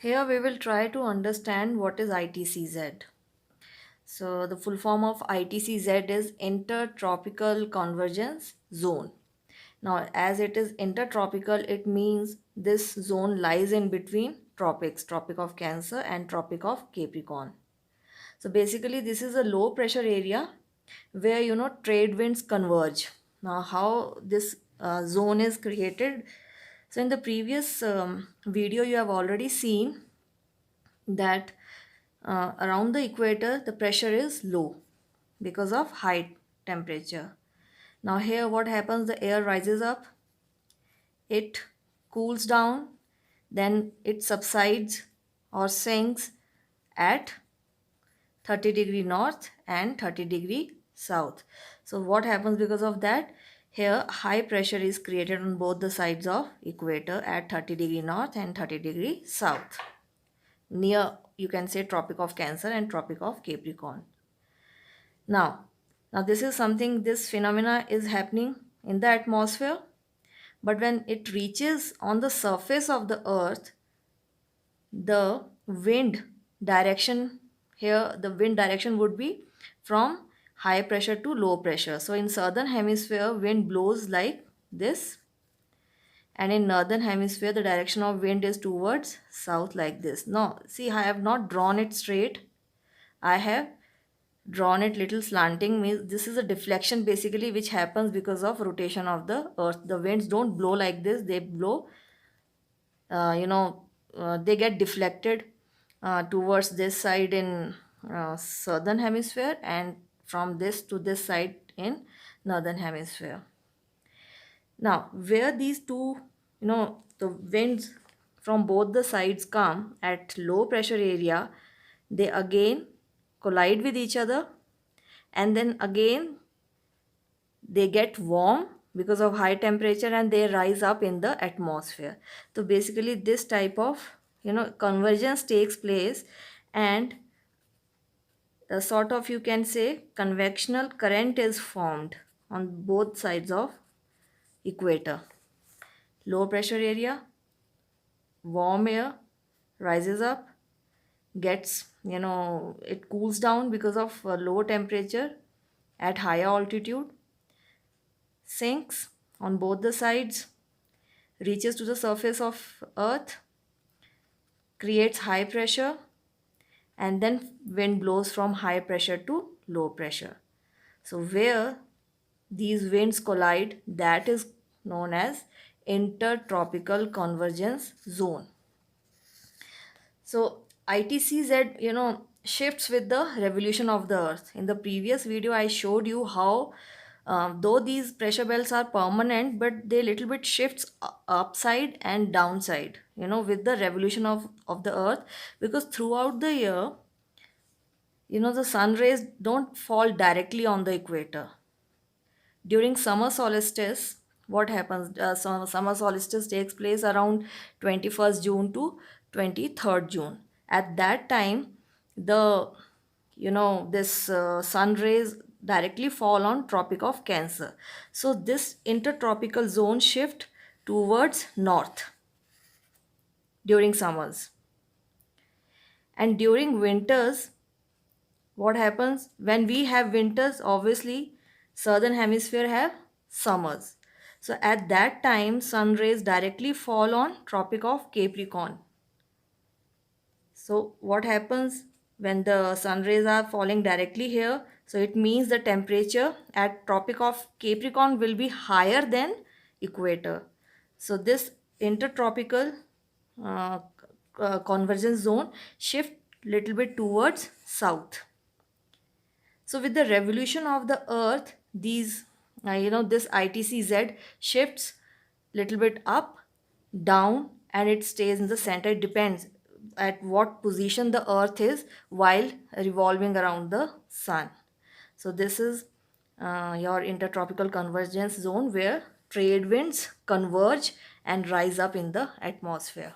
Here we will try to understand what is ITCZ. So the full form of ITCZ is Intertropical Convergence Zone. Now as it is intertropical, it means this zone lies in between tropics, Tropic of Cancer and Tropic of Capricorn. So basically this is a low pressure area where trade winds converge. Now how this zone is created. So in the previous video you have already seen that around the equator the pressure is low because of high temperature. Now here what happens, the air rises up, it cools down, then it subsides or sinks at 30° north and 30° south. So what happens because of that, here high pressure is created on both the sides of equator at 30° north and 30° south, near, you can say, Tropic of Cancer and Tropic of Capricorn. Now this is something, this phenomena is happening in the atmosphere, but when it reaches on the surface of the earth, the wind direction, here the wind direction would be from high pressure to low pressure. So in southern hemisphere wind blows like this, and in northern hemisphere the direction of wind is towards south like this. Now see, I have not drawn it straight, I have drawn it little slanting, means this is a deflection basically which happens because of rotation of the earth. The winds don't blow like this, they blow they get deflected towards this side in southern hemisphere, and from this to this side in northern hemisphere. Now where these two, the winds from both the sides come at low pressure area, they again collide with each other, and then again they get warm because of high temperature and they rise up in the atmosphere. So basically this type of convergence takes place, and a sort of, you can say, convectional current is formed on both sides of equator. Low pressure area, warm air rises up, gets, it cools down because of low temperature at higher altitude, sinks on both the sides, reaches to the surface of earth, creates high pressure, and then wind blows from high pressure to low pressure. So where these winds collide, that is known as intertropical convergence zone. So ITCZ, shifts with the revolution of the earth. In the previous video I showed you how though these pressure belts are permanent, but they little bit shifts upside and downside, with the revolution of the earth, because throughout the year, the sun rays don't fall directly on the equator. During summer solstice, what happens, summer solstice takes place around 21st June to 23rd June. At that time, the this sun rays directly fall on Tropic of Cancer. So this intertropical zone shift towards north during summers, and during winters, what happens, when we have winters, obviously southern hemisphere have summers. So at that time sun rays directly fall on Tropic of Capricorn. So what happens when the sun rays are falling directly here, so it means the temperature at Tropic of Capricorn will be higher than equator. So this intertropical uh, convergence zone shift little bit towards south. So with the revolution of the earth, these, this ITCZ shifts little bit up, down, and it stays in the center. It depends at what position the earth is while revolving around the sun. So this is your intertropical convergence zone where trade winds converge and rise up in the atmosphere.